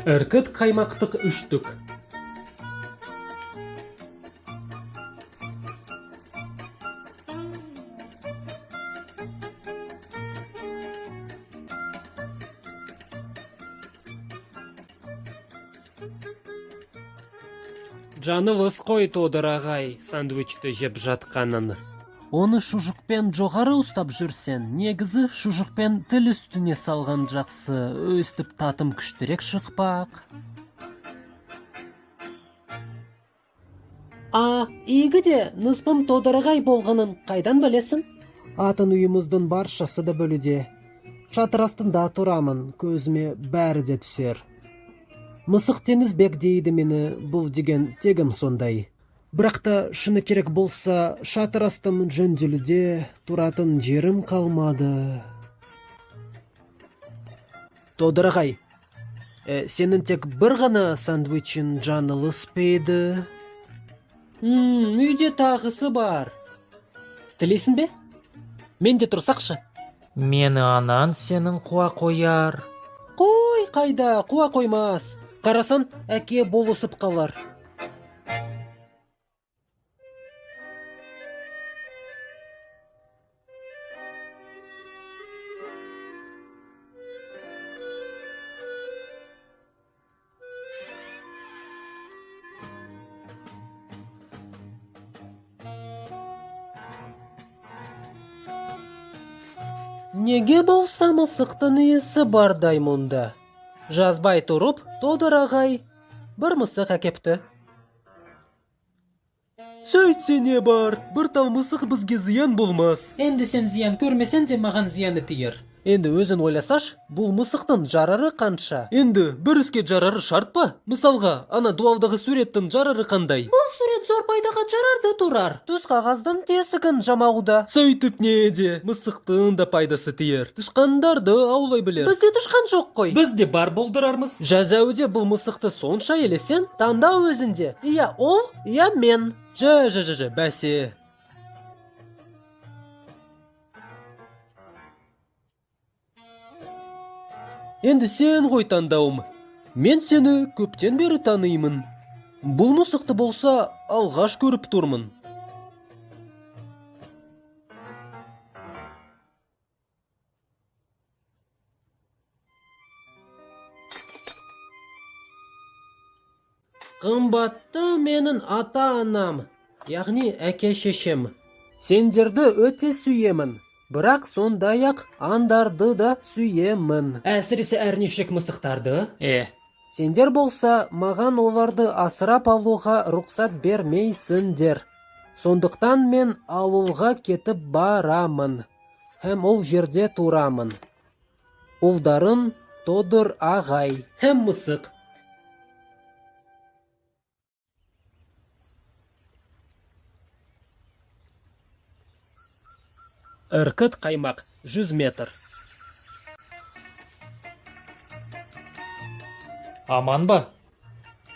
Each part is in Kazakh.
Іркіт қаймақтық үштік. Жаныңыз қой Тодор ағай, сандвичті жеп жатқанын. Оны шұжықпен жоғары ұстап жүрсен, негізі шұжықпен тіл үстіне салған жақсы, өстіп татым күштірек шықпақ. Игі де ныспым Тодор ағай болғанын қайдан білесін? Атын үйіміздің баршасы да бөліде. Шатыр астында тұрамын, көзіме бәрі де түсер. Мысық Теңізбек дейді мені, бұл деген тегім сондай. Бірақ та шыны керек болса, шатыр астым жөнделуде тұратын жерім қалмады. Тодор ағай, сенің тек бір ғана сандвичін жанылыс пейді? Үйде тағысы бар. Тілейсің бе? Мен де тұрсақшы. Мені анан сенің қуа қояр. Қой, қайда, қуа қоймас. Қарасын, әке болысып қалар. Неге болса мысықтың иесі бардай мұнда? Жазбай тұрып, Тодор ағай бір мысық әкепті. Сөйтсе не бар, бір тал мысық бізге зиян болмас. Енді сен зиян көрмесен де маған зияны тиер. Енді өзін ойласаш, бұл мысықтың жарары қанша? Енді бір іске жарары шарт па? Мысалға, ана дуалдағы суреттің жарары қандай? Бұл сурет зор пайдаға жарарды тұрар. Түс қағаздың тесігін жамауда. Сөйтіп не де, мысықтың да пайдасы тиер. Тышқандарды аулай білер. Бізде тышқан жоқ қой. Бізде бар болдырармыз. Жазәуде бұл мысықты сонша елесен, таңда өзінде. Иә ол, иә мен. Бәсе. Енді сен ғой таңдауым. Мен сені көптен бері таныймын. Бұл мысықты болса, алғаш көріп тұрмын. Қымбатты менің ата-анам, яғни әке-шешем. Сендерді өте сүйемін. Бірақ сондай-ақ андарды да сүйемін. Әсіресе әрнешек мысықтарды. Сендер болса, маған оларды асырап алуға рұқсат бермейсіңдер. Сондықтан мен ауылға кетіп барамын. Һәм ол жерде тұрамын. Ұлдарың Тодор ағай. Һәм мысық. Іркіт қаймақ 100 метр. Аман ба?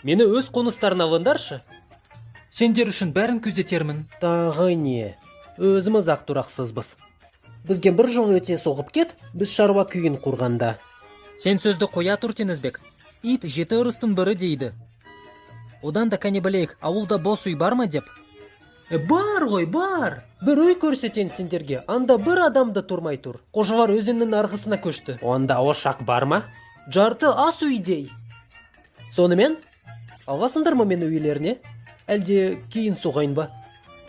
Мені өз қоныстарына алыңдаршы. Сендер үшін бәрін күзетермін. Тағы не? Өзіміз ақ тұрақсызбыз. Бізге бір жол өте соғып кет, біз шаруа күйін құрғанда. Сен сөзді қоя тұр, Теңізбек. Ит жеті ырыстың бірі дейді. Одан да кәне білейік, ауылда бос үй бар ма деп? Бар ғой, бар. Бір үй көрсетен сендерге, анда бір адамды тұрмай тұр. Қожалар өзеннің арғысына көшті. Онда ошақ бар ма? Жарты ас үйдей. Сонымен, алғасыңдар ма мені үйлеріне? Әлде кейін соғайын ба?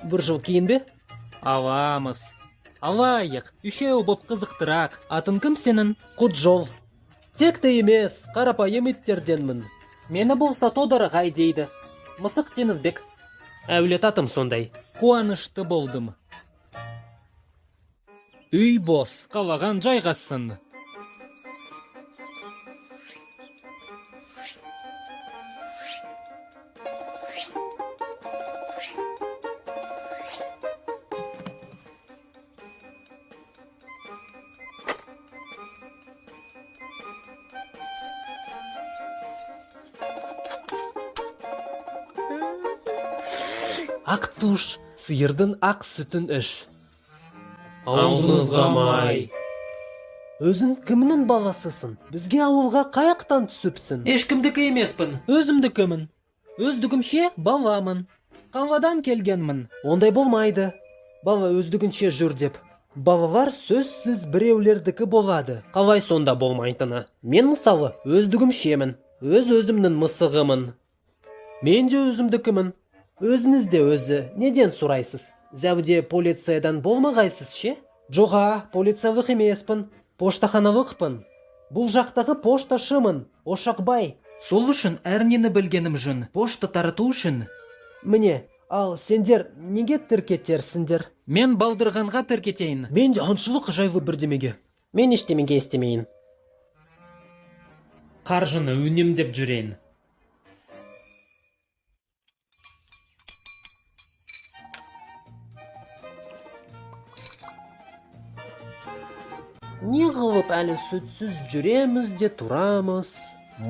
Бір жыл кейін бе? Аламыз. Алайық, үшеу боп қызықтырақ. Атын кім сенің? Құт жол. Тек те емес, қарапайым иттерденмін. Мені болса Тодор ағай дейді. Мысық Теңізбек. Әулет атым сондай. Қуанышты болдым. Үй бос, қалаған жайғасын. Ақ туш, сиырдың ақ сүтін іш. Аузыңызға май. Өзің кімнің баласысың? Бізге ауылға қаяқтан түсіпсің? Ешкімдікі емеспін. Өзімдікімін. Өздігімше баламын. Қаладан келгенмін. Ондай болмайды. Бала өздігінше жүр деп. Балалар сөзсіз біреулердікі болады. Қалай сонда болмайтыны? Мен мысалы өздігімшемін. Өзімнің мысығымын. Мен де өзімдікімін. Өзіңіз де өзі. Неден сұрайсыз? Зәуде полициядан болмағайсыз ше? Жоға, полициялық емеспін. Поштаханалықпын. Бұл жақтағы пошташымын. Ошақбай. Сол үшін әрнені білгенім жын. Пошта тарату үшін. Міне, ал сендер неге тіркетерсіңдер? Мен балдырғанға тіркетейін. Мен де аңшылық жайлы бірдемеге. Мен ештемеге естемейін. Қаржыны үнемдеп жүрейін. Не қылып әлі сүтсіз жүреміз де тұрамыз?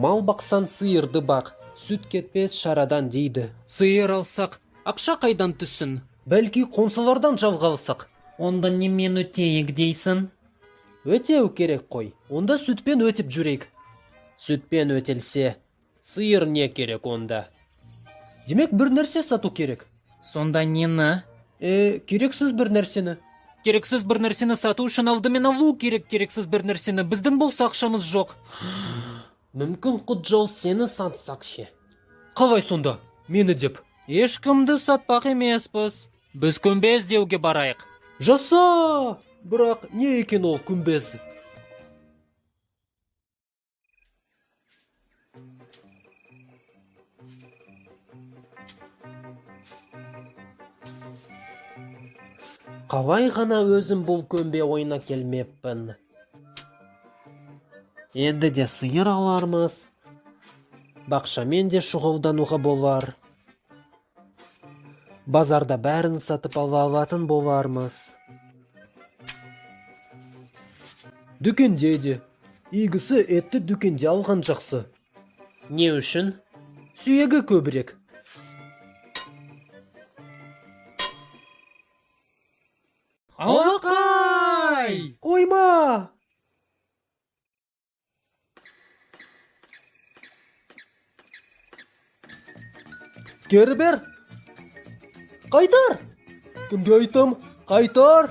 Мал бақсан сиырды бақ, сүт кетпес шарадан дейді. Сиыр алсақ, ақша қайдан түссін? Бәлки қонсылардан жалға алсақ. Онда немен өтейік дейсің? Өтеу керек қой. Онда сүтпен өтіп жүрейік. Сүтпен өтелсе, сиыр не керек онда? Демек бір нәрсе сату керек. Сонда нені? Керексіз бір нәрсені. Керексіз бір нәрсені сату үшін алдымен алу керек керексіз бір нәрсені. Біздің болса ақшамыз жоқ. Мүмкін құтжол сені сатсақ ше. Қалай сонда? Мені деп. Ешкімді сатпақ емеспіз. Біз күмбез деуге барайық. Жаса! Бірақ не екен ол күмбез? Қалай ғана өзім бұл көмбе ойына келмеппін. Енді де сиыр алармыз. Бақшамен де шұғылдануға болар. Базарда бәрін сатып ала алатын болармыз. Дүкенде де. Игісі етті дүкенде алған жақсы. Не үшін? Сүйегі көбірек. Алақай! Қойма! Кері бер! Қайтар! Кімге айтам? Қайтар!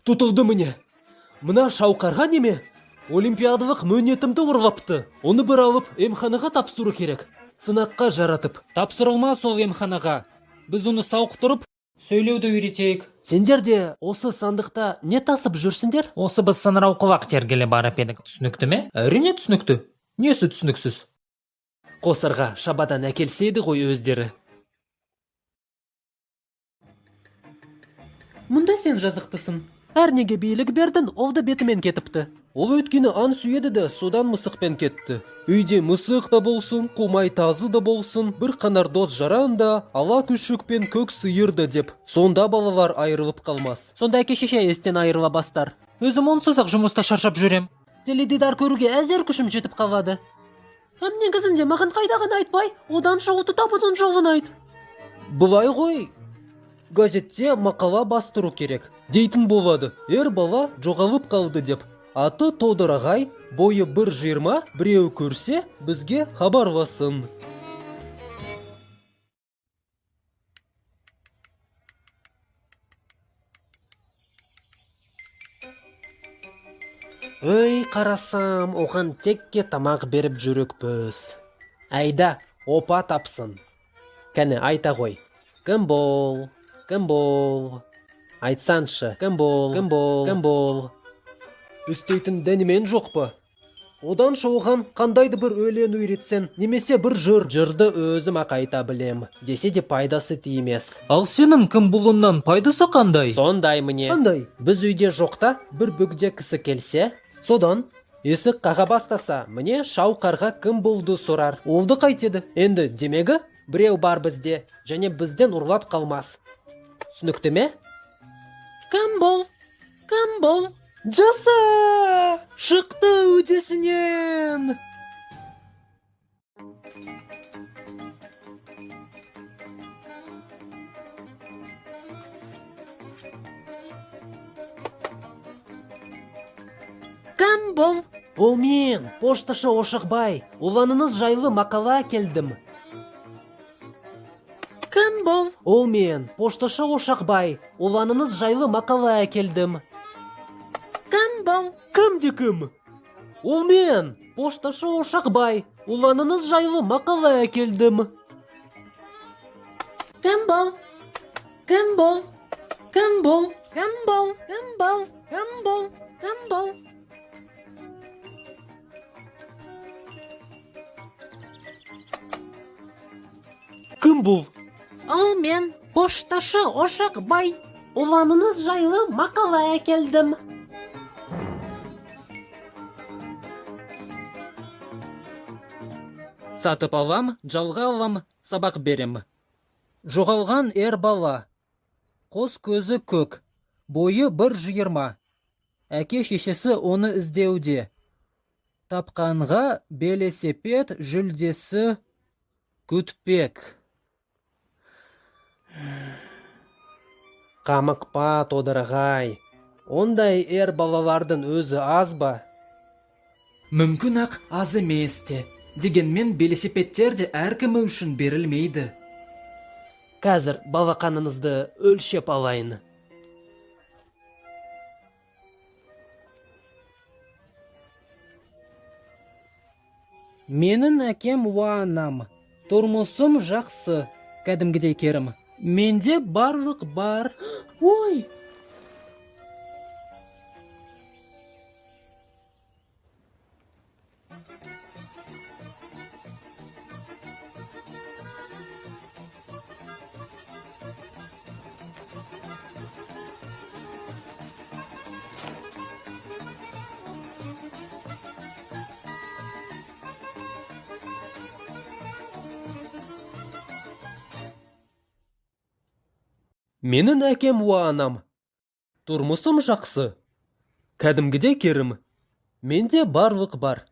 Тұтылды міне. Мына Шауқарға неме? Олимпиадалық мөнетімді ұрлапты. Оны бір алып, емханаға тапсыру керек. Сынаққа жаратып. Тапсырылмас ол емханаға. Біз оны сауықтырып, сөйлеуді үйретейік. Сендер де осы сандықта не тасып жүрсіңдер? Осы біз саңырау құлақ тергелі барып едік, түсінікті ме? Әрине түсінікті. Несі түсініксіз? Қосарға шабадан әкелсейді ғой өздері. Мұнда сен жазықтысың. Әрнеге билік бердің, олды бетімен кетіпті. Ол өткені ан сүйеді де, содан мысықпен кетті. Үйде мысық та болсын, қумай тазы да болсын, бір қанар дос жаран да, ала күшік пен көк сиыр да деп. Сонда балалар айырылып қалмас. Сонда әке-шеше естен айырыла бастар. Өзім онсыз ақ жұмыста шаршап жүрем. Теледидар көруге әзер күшім жетіп қалады. Әм негізінде маған қайдағын айтпай, одан шығуды табудың жолын айт. Бұлай ғой. Газетте мақала бастыру керек. Дейтін болады, бала жоғалып қалды деп. Аты Тодор ағай, бойы 1,20, біреу көрсе, бізге хабарласын. Өй, қарасам, оған текке тамақ беріп жүрікпіз. Айда, опа тапсын. Кәне, айта ғой. Кім бол? Кім бол? Айтсаншы, кім бол? Кім бол? Кім бол? Үстейтін дәнімен жоқ па? Одан оған қандайды бір өлең үйретсен, немесе бір жыр. Жырды өзім ақ айта білем, десе де пайдасы тиемес. Ал сенің кім болуынан пайдасы қандай? Сондай міне. Қандай? Біз үйде жоқта бір бөгде кісі келсе, содан есік қаға бастаса, міне Шауқарға кім болды сұрар. Олды қайтеді. Енді демегі біреу бар бізде, және бізден ұрлап қалмас. Түсінікті ме? Кім бол? Кім бол? Жаса! Шықты өтесінен! Кім бұл? Ол мен, пошташы Ошықбай. Уланыңыз жайлы мақала әкелдім. Кім бұл? Ол мен, пошташы Ошықбай. Уланыңыз жайлы мақала әкелдім. Кім бұл? Кім? Ол мен, пошташы Ошықбай. Уланыңыз жайлы мақала әкелдім. Кім бұл? Кім бұл? Кім бұл? Кім бұл? Кім бұл? Кім бұл? Кім бұл? Кім бұл? Ол мен, пошташы Ошықбай. Уланыңыз жайлы мақала әкелдім. Сатып алам, жалға алам, сабақ берем. Жоғалған ер бала. Қос көзі көк, бойы 1,20. Әке шешесі оны іздеуде. Тапқанға велосипед жүлдесі күтпек. Қамықпа, Тодырағай. Ондай ер балалардың өзі аз ба? Мүмкін ақ аз емес те. Дегенмен велосипедтер де әркім үшін берілмейді. Қазір балақаныңызды өлшеп алайын. Менің әкем уанам. Тұрмысым жақсы, кәдімгідей керім. Менде барлық бар. Ой! Менің әкем уанам. Тұрмысым жақсы. Кәдімгідей керім. Менде барлық бар.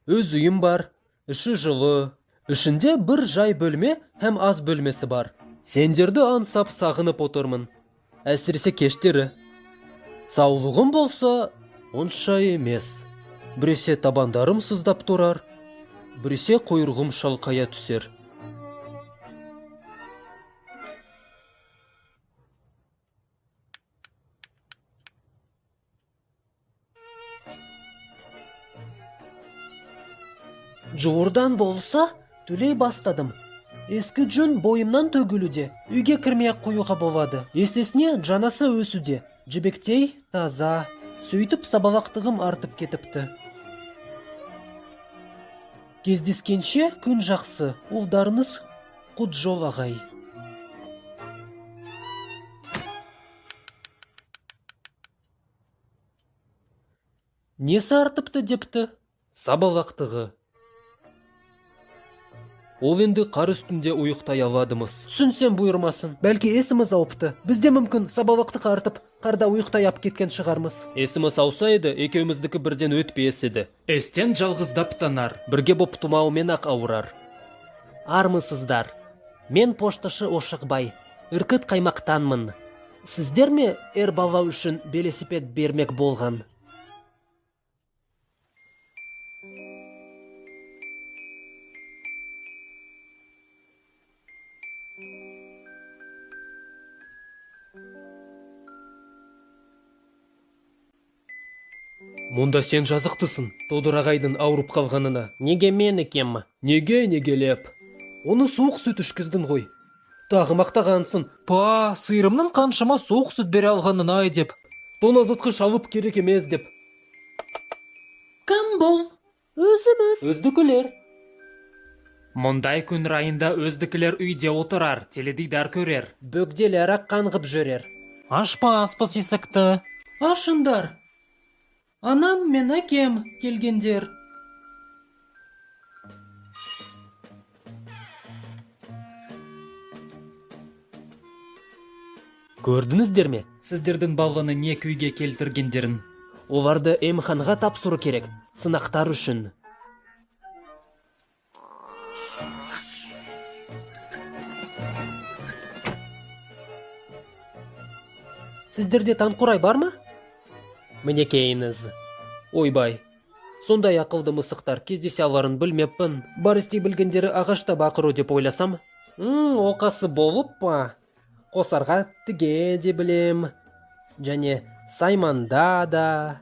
Өз үйім бар. Іші жылы. Ішінде бір жай бөлме һәм аз бөлмесі бар. Сендерді аңсап сағынып отырмын. Әсіресе кештері. Саулығым болса, онша емес. Біресе табандарым сыздап тұрар. Біресе құйрығым шалқая түсер. Жуырдан болса, түлей бастадым. Ескі жүн бойымнан төгілуде, үйге кірмей қоюға болады. Естесіне жанасы өсуде, жібектей, таза. Сөйтіп сабалақтығым артып кетіпті. Кездескенше күн жақсы, ұлдарыңыз құт жол ағай. Несі артыпты депті? Сабалақтығы. Ол енді қар үстінде ұйықтай аладымыз. Түсінсем бұйырмасын. Бәлки есіміз ауыпты. Бізде мүмкін сабалақтық артып, қарда ұйықтай ап кеткен шығармыз. Есіміз ауса еді, екеуміздікі бірден өтпес еді. Естен жалғыздап танар. Бірге боп тұмаумен ақ ауырар. Армысыздар. Мен пошташы Ошықбай. Үркіт Қаймақтанмын. Сіздер ме ер бала үшін велосипед бермек болған? Мұнда сен жазықтысың, Тодырағайдың ауырып қалғанына. Неге мен екем? Негелеп? Оны суық сүт ішкіздің ғой. Тағы мақтағансың. Па, сиырымның қаншама суық сүт бере алғанын ай деп. Тоңазытқыш алып керек емес деп. Кім бұл? Өзіміз. Өздікілер. Мұндай күн райында өздікілер үйде отырар, теледидар көрер. Бөгделер ақ қанғып жүрер. Ашпа аспас есікті. Ашындар. Анам мен әкем келгендер. Көрдіңіздер ме? Сіздердің баланы не күйге келтіргендерін. Оларды емханаға тапсыру керек, сынақтар үшін. Сіздерде таңқурай бар ма? Мінекейіңіз. Ойбай, сондай ақылды мысықтар кездесе аларын білмеппін. Бар істей білгендері ағашта бақыру деп ойласам. Оқасы болып па? Қосарға тіге де білем. Және сайманда да.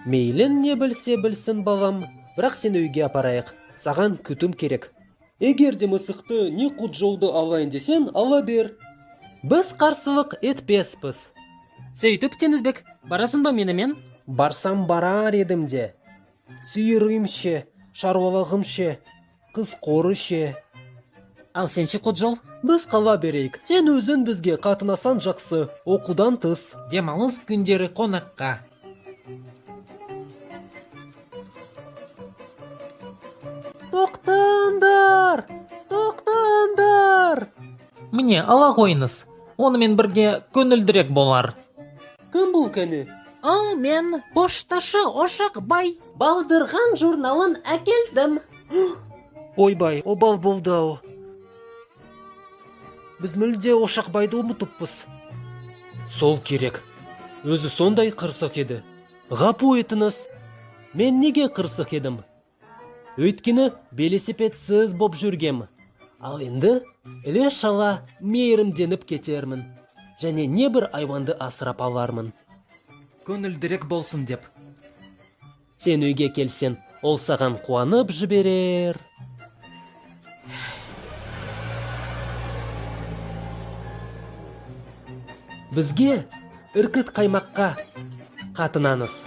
Мейлін не білсе білсін балам, бірақ сен үйге апарайық. Саған күтім керек. Егер де мысықты не құт жолды алайын десен, ала бер. Біз қарсылық етпеспіз. Сөйтіп, Теңізбек, барасың ба менімен? Барсам барар едім де. Сүйірім ше, шаруалығым ше, қыз қоры ше. Ал сен ше құт жол? Біз қала берейік. Сен өзін бізге қатынасан жақсы, оқудан тыс. Демалыс күндері қонаққа. Тоқтаңдар! Тоқтаңдар! Міне, ала қойыңыз. Онымен бірге көңілдірек болар. Кім бұл кәні? Ал мен пошташы Ошақбай. Балдырған журналын әкелдім. Ойбай, обал болды ау. Біз мүлде Ошақбайды ұмытыппыз. Сол керек. Өзі сондай қырсық еді. Ғапу етіңіз. Мен неге қырсық едім? Өйткені велосипедсіз боп жүргем. Ал енді іле шала мейірімденіп кетермін. Және не бір айванды асырап алармын. Көңілдірек болсын деп. Сен үйге келсен, ол саған қуанып жіберер. Бізге іркіт қаймаққа қатынаңыз.